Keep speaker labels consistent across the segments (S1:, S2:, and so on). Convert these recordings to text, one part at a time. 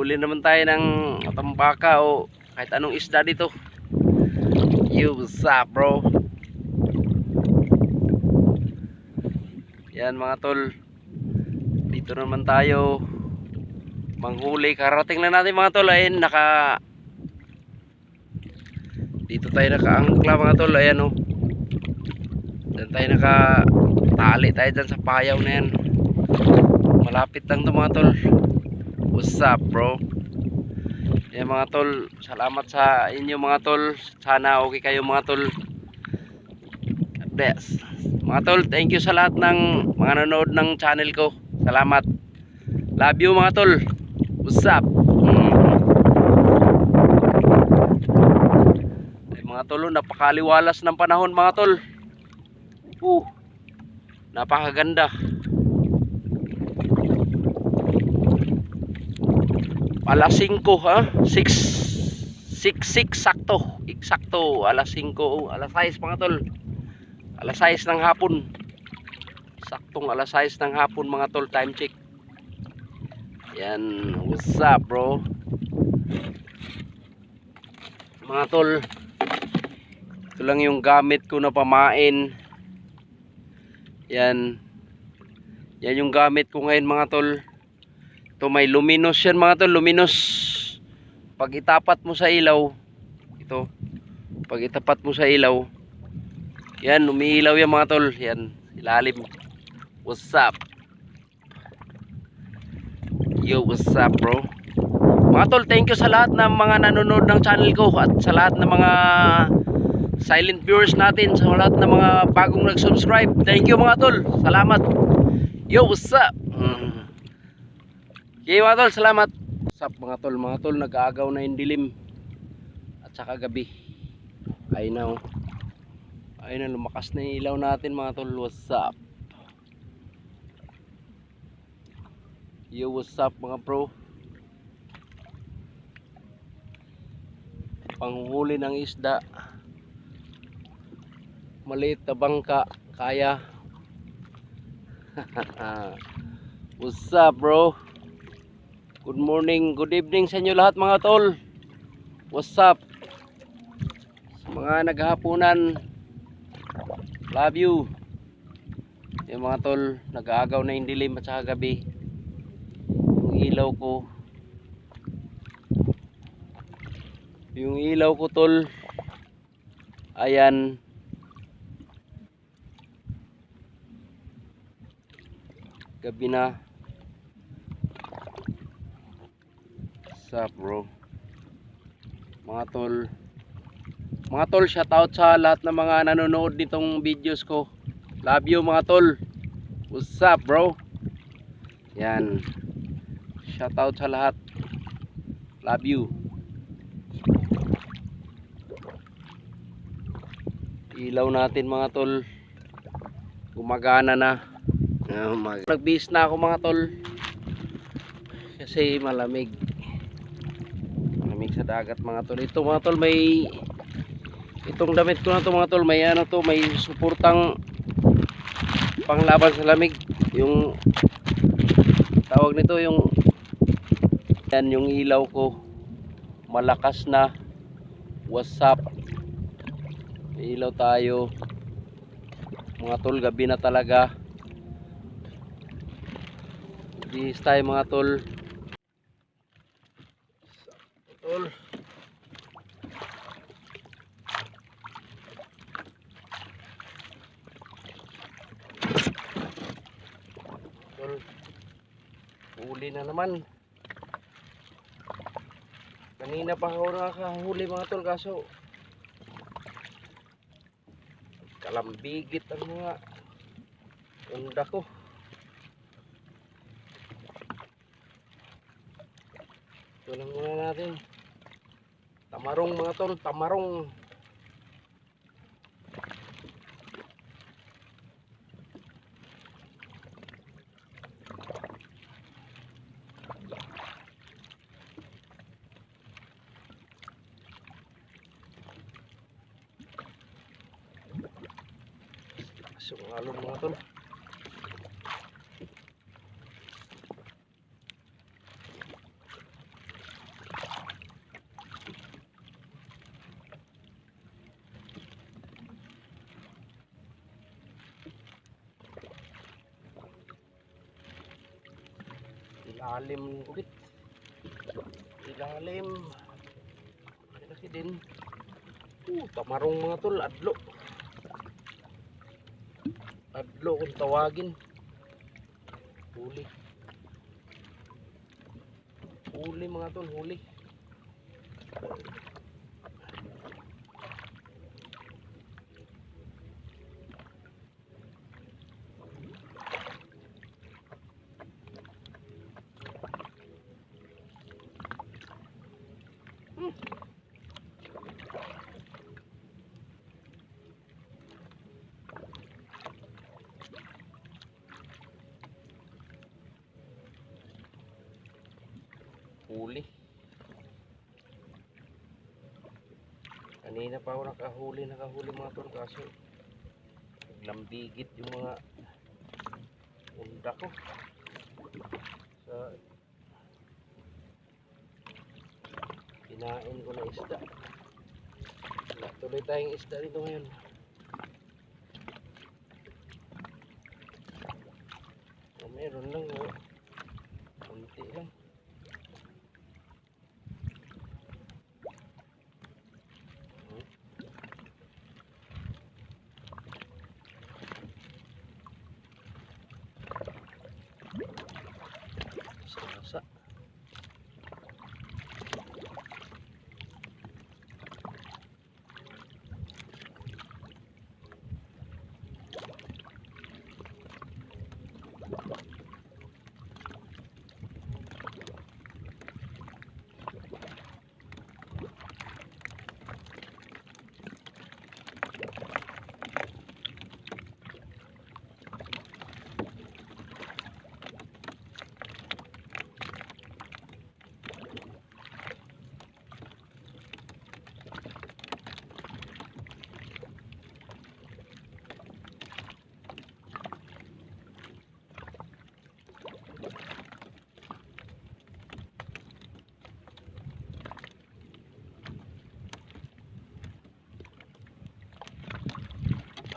S1: huli naman tayo ng tambaka o kahit anong isda dito. Yo, what's up bro? Yan mga tol, dito naman tayo manghuli. Karating lang natin mga tol. Ayun, dito tayo nakaangkla mga tol. Ayan o, dyan tayo nakatali tayo dyan sa payaw na yan. Malapit lang to mga tol. What's up bro? Yan mga tol, salamat sa inyo mga tol. Sana okay kayo mga tol. God bless mga tol. Thank you sa lahat ng mga nanood ng channel ko. Salamat. Love you mga tol. What's up? Ay, mga tol, napakaliwalas ng panahon mga tol. Napakaganda. Alas 5 ha? 6 sakto. Eksakto. Alas 5, alas 6 mga tol. Alas 6 ng hapon. Saktong alas 6 ng hapon mga tol. Time check. Yan. What's up bro? Mga tol, ito lang yung gamit ko na pamain. Yan. Yan yung gamit ko ngayon mga tol. Ito may luminous yan mga tol. Luminous. Pag itapat mo sa ilaw, ito, pag itapat mo sa ilaw, yan, umiilaw yan mga tol. Yan, ilalim. What's up? Yo, what's up bro? Mga tol, thank you sa lahat ng mga nanonood ng channel ko. At sa lahat ng mga silent viewers natin. Sa lahat ng mga bagong nag-subscribe. Thank you mga tol. Salamat. Yo, what's up? Okay mga tol, salamat. What's up mga tol? Mga tol, nag-aagaw na yung dilim. At saka gabi. Ayun na oh. Ayun na, lumakas na yung ilaw natin mga tol. What's up? Yo, what's up mga bro? Panghuli ng isda. Maliit na bangka. Kaya. What's up bro? Good morning, good evening sa inyo lahat mga tol. What's up? Sa mga naghahaponan, love you. Yung mga tol, nag-aagaw na yung dilim at saka gabi. Yung ilaw ko, tol, ayan. Gabi na. What's up bro? Mga tol, shoutout sa lahat ng mga nanonood nitong videos ko. Love you mga tol. What's up bro? Yan, shoutout sa lahat. Love you. Ilaw natin mga tol, gumagana na. Nagbihis na ako mga tol kasi malamig sa dagat mga tol. Ito mga tol, may itong damit ko na to mga tol, may ano to, may suportang panglaban sa lamig. Yung tawag nito, yung yan, yung ilaw ko malakas na. What's up? May ilaw tayo mga tol. Gabi na talaga. Bihis tayo mga tol. Huli na naman. Kanina pa ako nakahuli mga tol, kaso kalambigit ang mga unda ko. Ito lang muna natin. Tamarong mga tol, tamarong. Sungalon mga tol. Ilalim ulit. Ilalim. Laki din. Tamarong mga tol, adlo. Adlo kung tawagin. Huli. Huli mga tol, huli. Huli. Kanina pa ako nakahuli mga tol, kaso naglambigit yung mga unda ko sa kinain ko na isda. Tuloy tayong isda dito ngayon. Meron lang, konti lang. Sasa.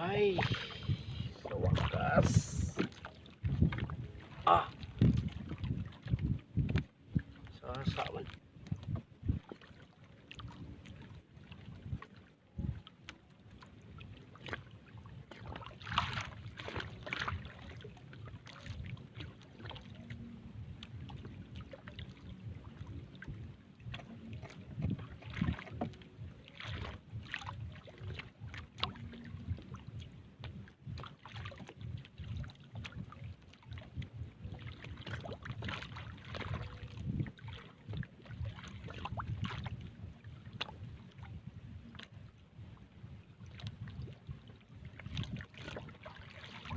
S1: Ay, sa wakas. Sasa man.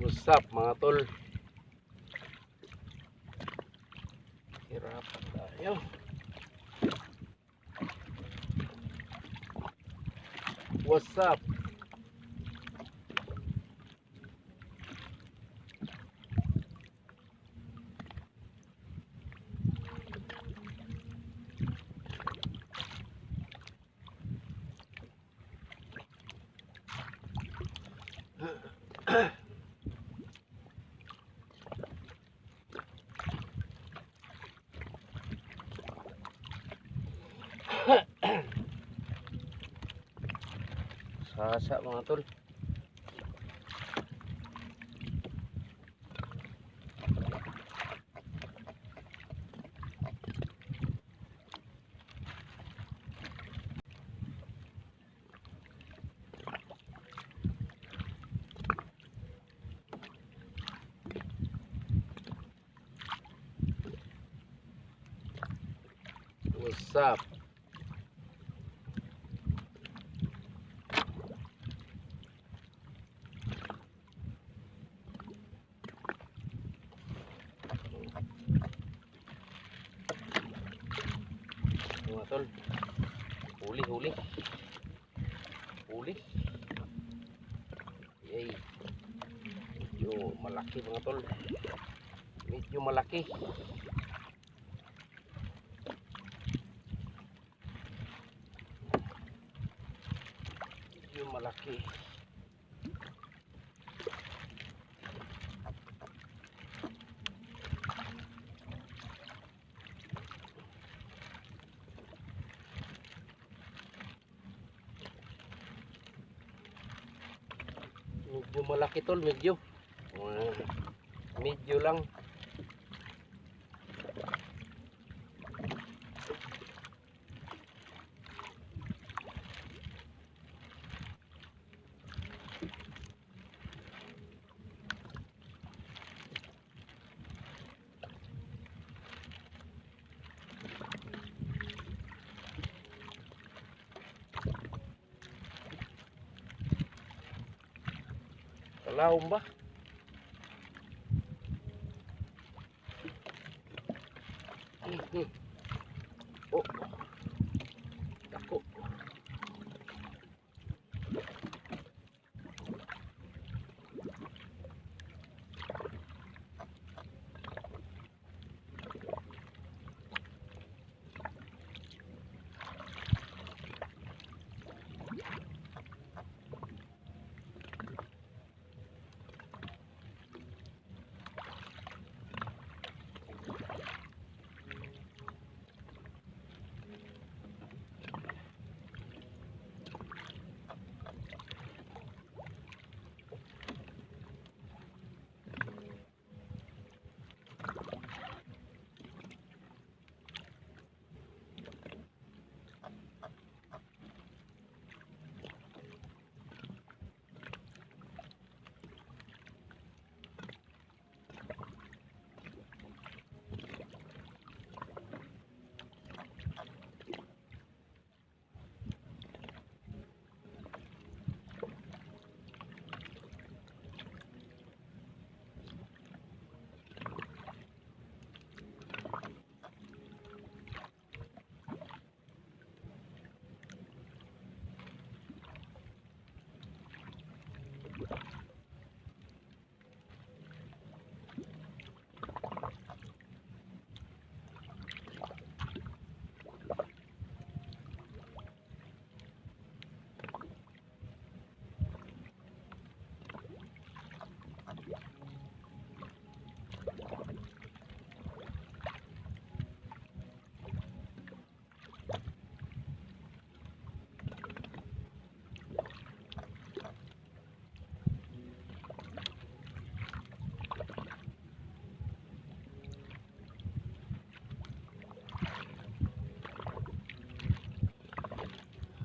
S1: What's up mga tol? Hirap tayo. What's up? Sasa mga tol. What's up? Mga tol, huli yay, medyo malaki mga tol, medyo malaki. medyo malaki tol, medyo. Medyo lang. Kalaom ba? Oh, dako.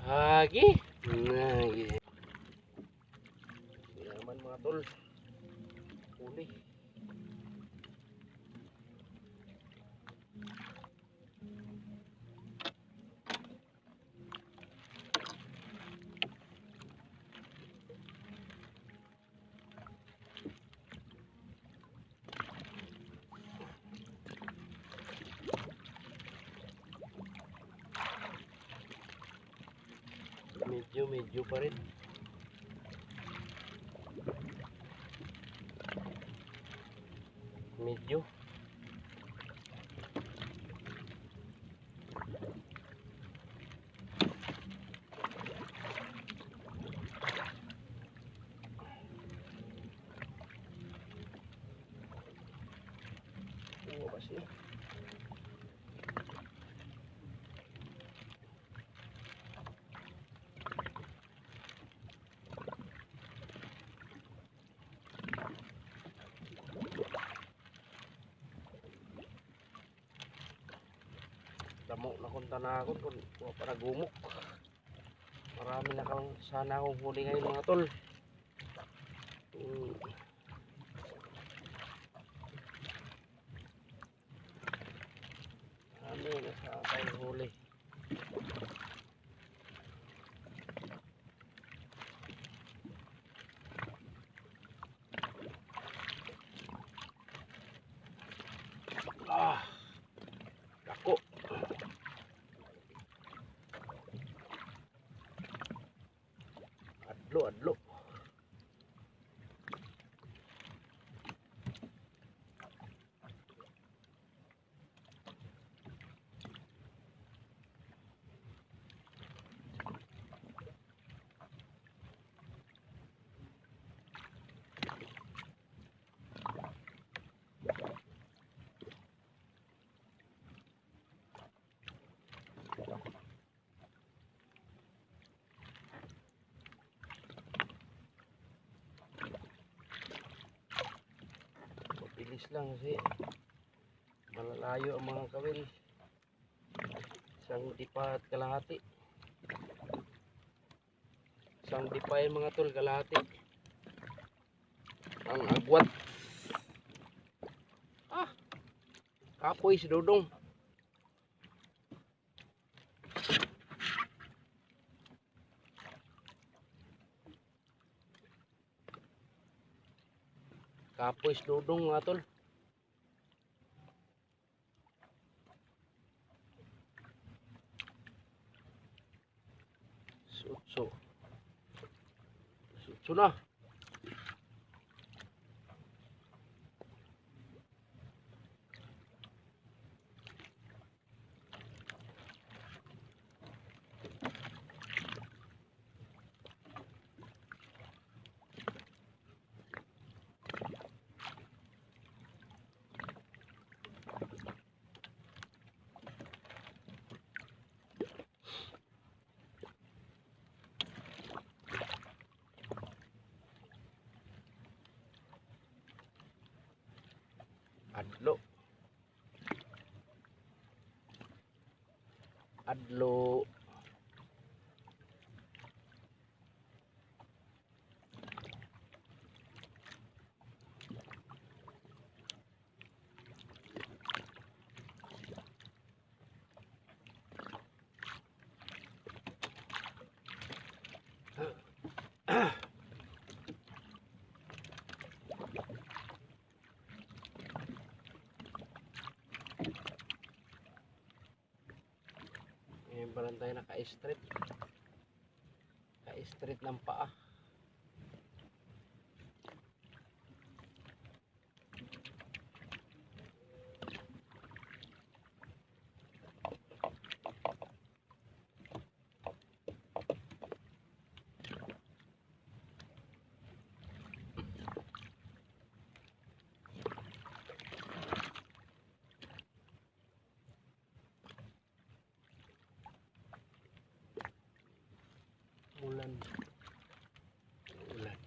S1: Lagi. Lagi. Yaman mga tol. Uli. Medyo pa rin. Medyo. Ano ba siya? Damo na kung tanakon kung para gumok. Marami na kang sana akong huli ngayon mga tol. Marami na sa aking huli. Dako. Adlo. bilis lang kasi malalayo ang mga kawil. Isang dipa at kalahati. Isang dipa yung mga tol, kalahati. Ang agwat. Kapoy si Dodong. Kapoy si Dodong mga tol. Sutso na. Adlo. Adlo. Ngayon pa lang tayo naka-straight. Naka-straight ng paa. Ulan. Ulan.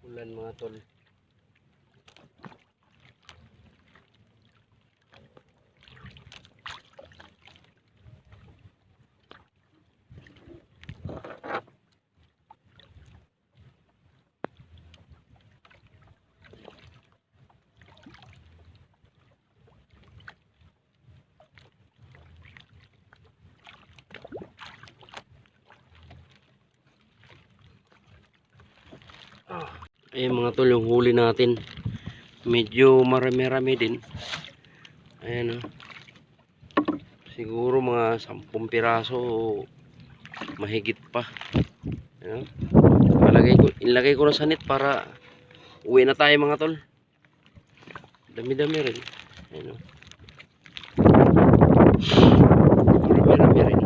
S1: Ulan mga tol. Ayan mga tol, yung huli natin medyo marami-rami din. Ayan o. Siguro mga 10 piraso o mahigit pa. Ayan. Ilagay ko na sa net para uwi na tayo mga tol. Dami-dami rin. Ayan o. Marami-rami rin.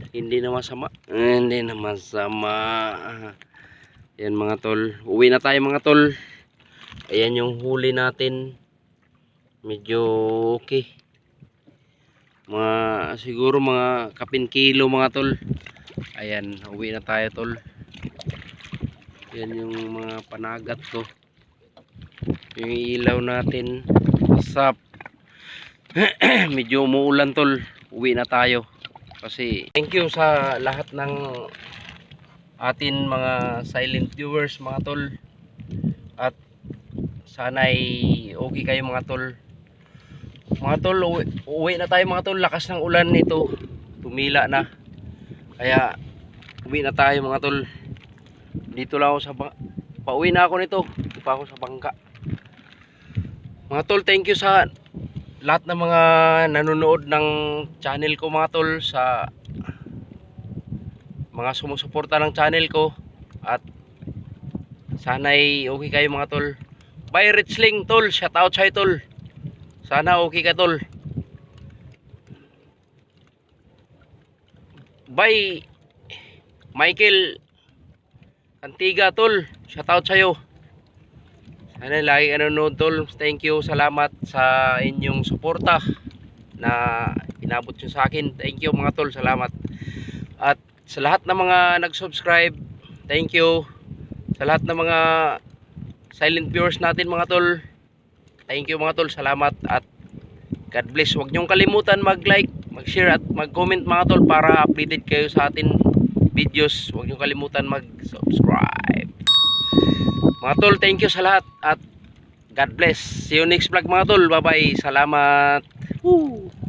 S1: Hindi na masama. Hindi na masama. Ayan mga tol, uwi na tayo mga tol. Ayan yung huli natin. Medyo okay. Siguro mga 10 kilo mga tol. Ayan, uwi na tayo tol. Ayan yung mga panagat ko. Yung ilaw natin. What's up? Medyo umuulan tol. Uwi na tayo. Kasi thank you sa lahat ng atin mga silent viewers mga tol, at sana'y okay kayo mga tol. Uwi na tayo mga tol, lakas ng ulan nito, tumila na, kaya uwi na tayo mga tol. Dito lang ako sa pauwi na ako nito, dito pa ako sa bangka mga tol. Thank you sa lahat ng mga nanonood ng channel ko mga tol, sa mga sumusuporta ng channel ko, at sana'y okay kayo mga tol. Bye Richling tol, shout out sa'yo tol, sana okay ka tol. Bye Michael Antiga tol. Shoutout sa'yo. Sana lagi ka nanonood tol. Thank you. Salamat sa inyong suporta na inabot nyo sa akin. Thank you mga tol. Salamat. At sa lahat ng mga nag-subscribe, thank you. Sa lahat ng mga silent viewers natin mga tol, thank you mga tol. Salamat at God bless. Huwag nyong kalimutan mag-like, mag-share at mag-comment mga tol para updated kayo sa atin videos. Huwag nyong kalimutan mag-subscribe. Mga tol, thank you sa lahat at God bless. See you next vlog mga tol. Bye bye. Salamat. Woo!